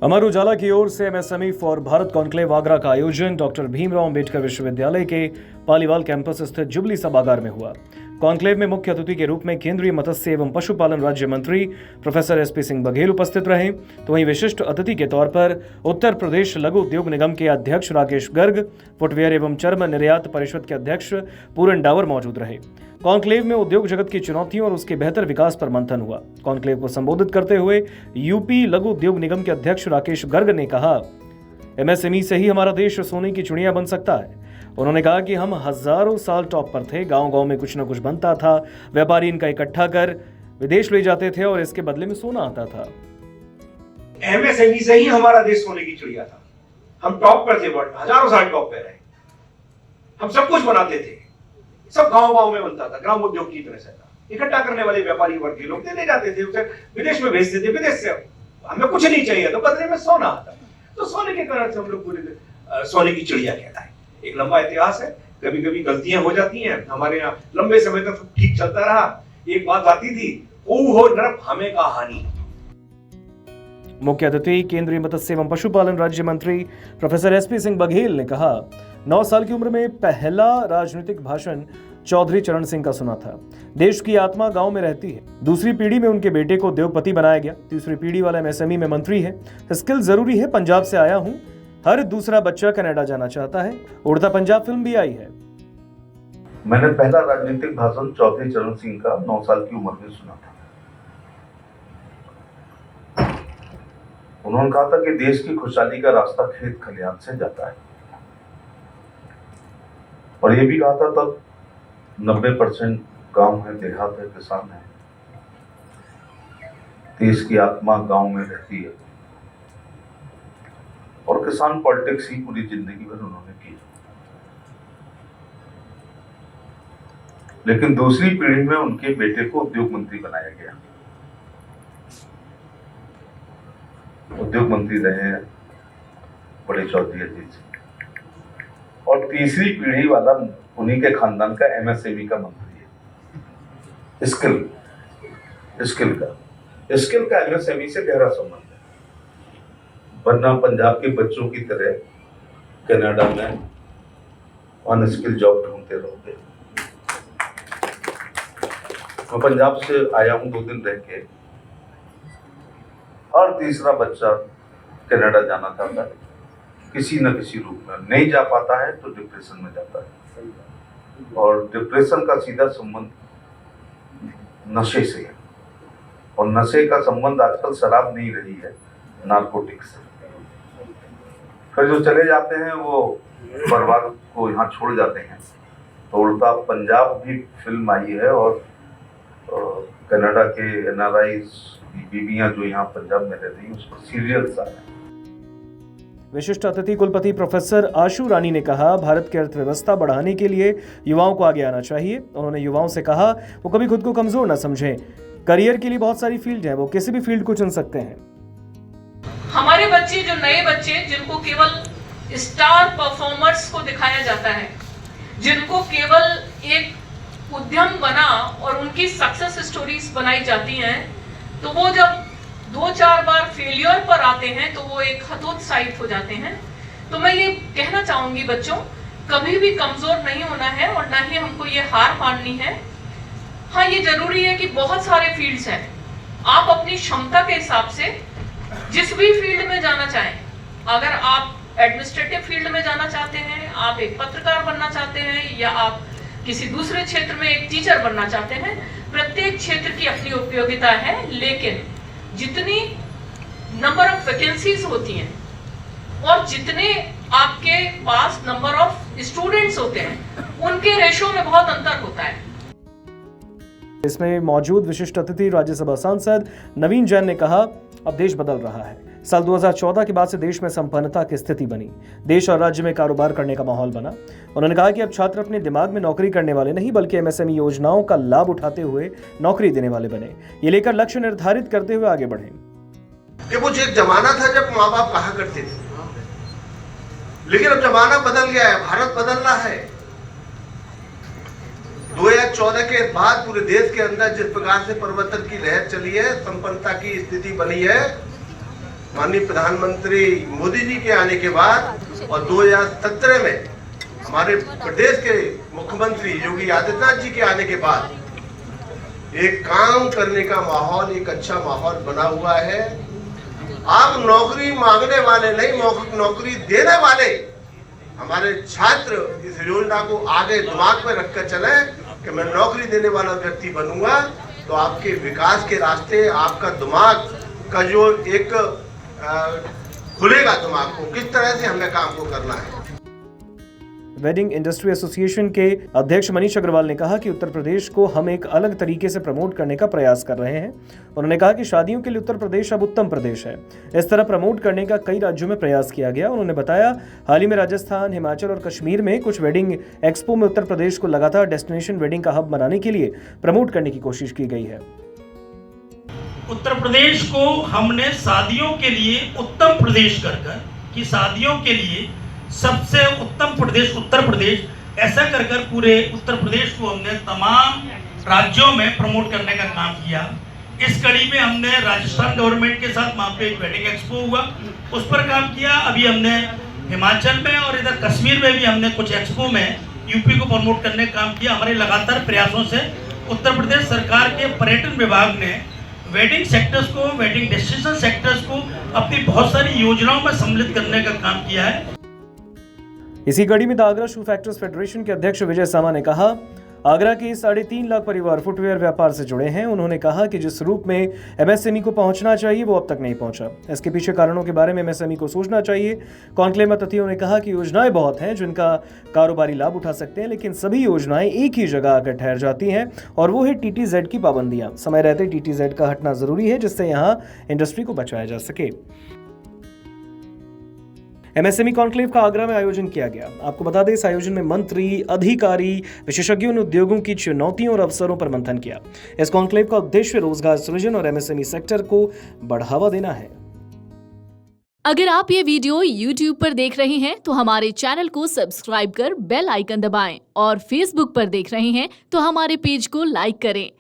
अमर उजाला की ओर से MSME for Bharat conclave Agra का आयोजन डॉक्टर भीमराव अंबेडकर विश्वविद्यालय के पालीवाल कैंपस स्थित जुबली सभागार में हुआ। कॉन्क्लेव में मुख्य अतिथि के रूप में केंद्रीय मत्स्य एवं पशुपालन राज्य मंत्री प्रोफेसर एसपी सिंह बघेल उपस्थित रहे, तो वहीं विशिष्ट अतिथि के तौर पर उत्तर प्रदेश लघु उद्योग निगम के अध्यक्ष राकेश गर्ग, फुटवेयर एवं चर्म निर्यात परिषद के अध्यक्ष पूरन डावर मौजूद रहे। कॉन्क्लेव में उद्योग जगत की चुनौतियों और उसके बेहतर विकास पर मंथन हुआ। कॉन्क्लेव को संबोधित करते हुए यूपी लघु उद्योग निगम के अध्यक्ष राकेश गर्ग ने कहा, एमएसएमई से ही हमारा देश सोने की चिड़िया बन सकता है। उन्होंने कहा कि हम हजारों साल टॉप पर थे, गांव-गांव में कुछ न कुछ बनता था, व्यापारी इनका इकट्ठा कर विदेश ले जाते थे और इसके बदले में सोना आता था। एमएसएमई से ही हमारा देश सोने की चिड़िया था। हम टॉप पर थे, हजारों साल टॉप पे रहे। हम सब कुछ बनाते थे, सब गांव-गांव में बनता था, ग्राम उद्योग की तरह से था। इकट्ठा करने वाले व्यापारी वर्ग के लोग ले जाते थे, उसे विदेश में भेजते थे। विदेश से हमें कुछ नहीं चाहिए तो बदले में सोना आता। तो सोने के कारण से हम लोग पूरे सोने की चिड़िया कहलाए। एक लंबा इतिहास है, कभी कभी गलतियां हो जाती हैं। हमारे यहाँ लंबे समय तक ठीक चलता रहा। एक बात आती थी, ऊ हो नरक हमें का हानि। मुख्य अतिथि केंद्रीय मत्स्य एवं पशुपालन राज्य मंत्री प्रोफेसर एसपी सिंह बघेल ने कहा, 9 साल की उम्र में पहला राजनीतिक भाषण चौधरी चरण सिंह का सुना था। देश की आत्मा गांव में रहती है। दूसरी पीढ़ी में उनके बेटे को उद्योगपति बनाया गया। तीसरी पीढ़ी वाला एमएसएमई में मंत्री है। स्किल जरूरी है। पंजाब से आया हूं, हर दूसरा बच्चा कनाडा जाना चाहता है। उड़ता पंजाब फिल्म भी आई है। मैंने पहला राजनीतिक भाषण चौधरी चरण सिंह का 9 साल की उम्र में सुना था। उन्होंने कहा था कि देश की खुशहाली का रास्ता खेत खलिहान से जाता है, और ये भी कहा था तब 90% गांव है, देहात है, किसान है। देश की आत्मा गांव में रहती है, और किसान पॉलिटिक्स ही पूरी जिंदगी भर उन्होंने की। लेकिन दूसरी पीढ़ी में उनके बेटे को उद्योग मंत्री बनाया गया। उद्योग मंत्री रहे हैं बड़े चौधरी अजीत सिंह, और तीसरी पीढ़ी वाला उन्हीं के खानदान का एमएसएमई का मंत्री है। स्किल का एमएसएमई से गहरा संबंध है, वरना पंजाब के बच्चों की तरह कनाडा में अनस्किल जॉब ढूंढते रहोगे। मैं पंजाब से आया हूं 2 दिन रह के। हर तीसरा बच्चा कनाडा जाना चाहता है, किसी न किसी रूप में। नहीं जा पाता है तो डिप्रेशन में जाता है, और डिप्रेशन का सीधा संबंध नशे से है, और नशे का संबंध आजकल शराब नहीं रही है, नारकोटिक्स से। फिर जो चले जाते हैं वो परिवार को यहाँ छोड़ जाते हैं। तो उड़ता पंजाब भी फिल्म आई है, और कनाडा के एनआरआई बीबियां जो यहाँ पंजाब में रह रही हैं, उस पर सीरियल्स आए हैं। विशिष्ट अतिथि कुलपति प्रोफेसर आशु रानी ने कहा, भारत की अर्थव्यवस्था बढ़ाने के लिए युवाओं को आगे आना चाहिए। उन्होंने युवाओं से कहा, वो कभी खुद को कमजोर न समझें। करियर के लिए बहुत सारी फील्ड है, वो किसी भी फील्ड को चुन सकते हैं। हमारे बच्चे, जो नए बच्चे जिनको केवल स्टार परफॉर्मर्स को दिखाया जाता है, जिनको केवल एक उद्यम बना और उनकी सक्सेस स्टोरीज बनाई जाती हैं, तो वो जब 2-4 बार फेलियर पर आते हैं तो वो एक हतोत्साहित हो जाते हैं। तो मैं ये कहना चाहूंगी बच्चों, कभी भी कमजोर नहीं होना है और ना ही हमको ये हार माननी है। हाँ, ये जरूरी है कि बहुत सारे फील्ड्स हैं, आप अपनी क्षमता के हिसाब से जिस भी फील्ड में जाना चाहें। अगर आप एडमिनिस्ट्रेटिव फील्ड में जाना चाहते हैं, आप एक पत्रकार बनना चाहते हैं, या आप किसी दूसरे क्षेत्र में एक टीचर बनना चाहते हैं, प्रत्येक क्षेत्र की अपनी उपयोगिता है। लेकिन जितनी नंबर ऑफ वैकेंसीज होती हैं और जितने आपके पास नंबर ऑफ स्टूडेंट्स होते हैं, उनके रेशो में बहुत अंतर होता है। इसमें मौजूद विशिष्ट अतिथि राज्यसभा सांसद नवीन जैन ने कहा, अब देश बदल रहा है। साल 2014 के बाद से देश में संपन्नता की स्थिति बनी, देश और राज्य में कारोबार करने का माहौल बना। उन्होंने कहा कि अब छात्र अपने दिमाग में नौकरी करने वाले नहीं, बल्कि एमएसएमई योजनाओं का लाभ उठाते हुए नौकरी देने वाले बने। ये लेकर लक्ष्य निर्धारित करते हुए आगे बढ़े। कि वो एक जमाना था जब माँ बाप कहा करते थे, लेकिन अब जमाना बदल गया है, भारत बदल रहा है। 2014 के बाद पूरे देश के अंदर जिस प्रकार से परिवर्तन की लहर चली है, संपन्नता की स्थिति बनी है, माननीय प्रधानमंत्री मोदी जी के आने के बाद और 2017 में हमारे प्रदेश के मुख्यमंत्री योगी आदित्यनाथ जी के आने के बाद एक काम करने का माहौल, एक अच्छा माहौल बना हुआ है। आप नौकरी मांगने वाले नहीं, नौकरी देने वाले हमारे छात्र इस योजना को आगे दिमाग में रखकर चले कि मैं नौकरी देने वाला व्यक्ति बनूंगा, तो आपके विकास के रास्ते, आपका दिमाग का जो एक खुलेगा दिमाग को, किस तरह से हमें काम को करना है। वेडिंग इंडस्ट्री एसोसिएशन के अध्यक्ष मनीष अग्रवाल ने कहा कि उत्तर प्रदेश को हम एक अलग तरीके से प्रमोट करने का प्रयास कर रहे हैं। उन्होंने कहा कि शादियों के लिए उत्तर प्रदेश अब उत्तम प्रदेश है। इस तरह प्रमोट करने का कई राज्यों में प्रयास किया गया। उन्होंने बताया, हाल ही में राजस्थान, हिमाचल और कश्मीर में कुछ वेडिंग एक्सपो में उत्तर प्रदेश को लगातार डेस्टिनेशन वेडिंग का हब बनाने के लिए प्रमोट करने की कोशिश की गई है। उत्तर प्रदेश को हमने शादियों के लिए उत्तम प्रदेश कर कि शादियों के लिए सबसे उत्तम प्रदेश उत्तर प्रदेश, ऐसा कर पूरे उत्तर प्रदेश को हमने तमाम राज्यों में प्रमोट करने का काम किया। इस कड़ी में हमने राजस्थान गवर्नमेंट के साथ वहाँ पे एक वेडिंग एक्सपो हुआ, उस पर काम किया। अभी हमने हिमाचल में और इधर कश्मीर में भी हमने कुछ एक्सपो में यूपी को प्रमोट करने का काम किया। हमारे लगातार प्रयासों से उत्तर प्रदेश सरकार के पर्यटन विभाग ने वेडिंग सेक्टर्स को, वेडिंग डेस्टिनेशन सेक्टर्स को अपनी बहुत सारी योजनाओं में सम्मिलित करने का काम किया है। इसी कड़ी में the Agra shoe factors federation के अध्यक्ष विजय सामा ने कहा, आगरा के 3.5 लाख परिवार फुटवेयर व्यापार से जुड़े हैं। उन्होंने कहा कि जिस रूप में एमएसएमई को पहुंचना चाहिए वो अब तक नहीं पहुंचा। इसके पीछे कारणों के बारे में एमएसएमई को सोचना चाहिए। कॉन्क्लेव में अतिथियों ने कहा कि योजनाएं बहुत हैं जिनका कारोबारी लाभ उठा सकते हैं, लेकिन सभी योजनाएं एक ही जगह आकर ठहर जाती हैं और वो है टीटीजेड की पाबंदियां। समय रहते टीटीजेड का हटना जरूरी है जिससे यहाँ इंडस्ट्री को बचाया जा सके। एमएसएमई कॉन्क्लेव का आगरा में आयोजन किया गया। आपको बता दें, इस आयोजन में मंत्री, अधिकारी, विशेषज्ञों ने उद्योगों की चुनौतियों और अवसरों पर मंथन किया। इस कॉन्क्लेव का उद्देश्य रोजगार सृजन और एमएसएमई सेक्टर को बढ़ावा देना है। अगर आप ये वीडियो YouTube पर देख रहे हैं तो हमारे चैनल को सब्सक्राइब कर बेल आइकन दबाएं और Facebook पर देख रहे हैं तो हमारे पेज को लाइक करें।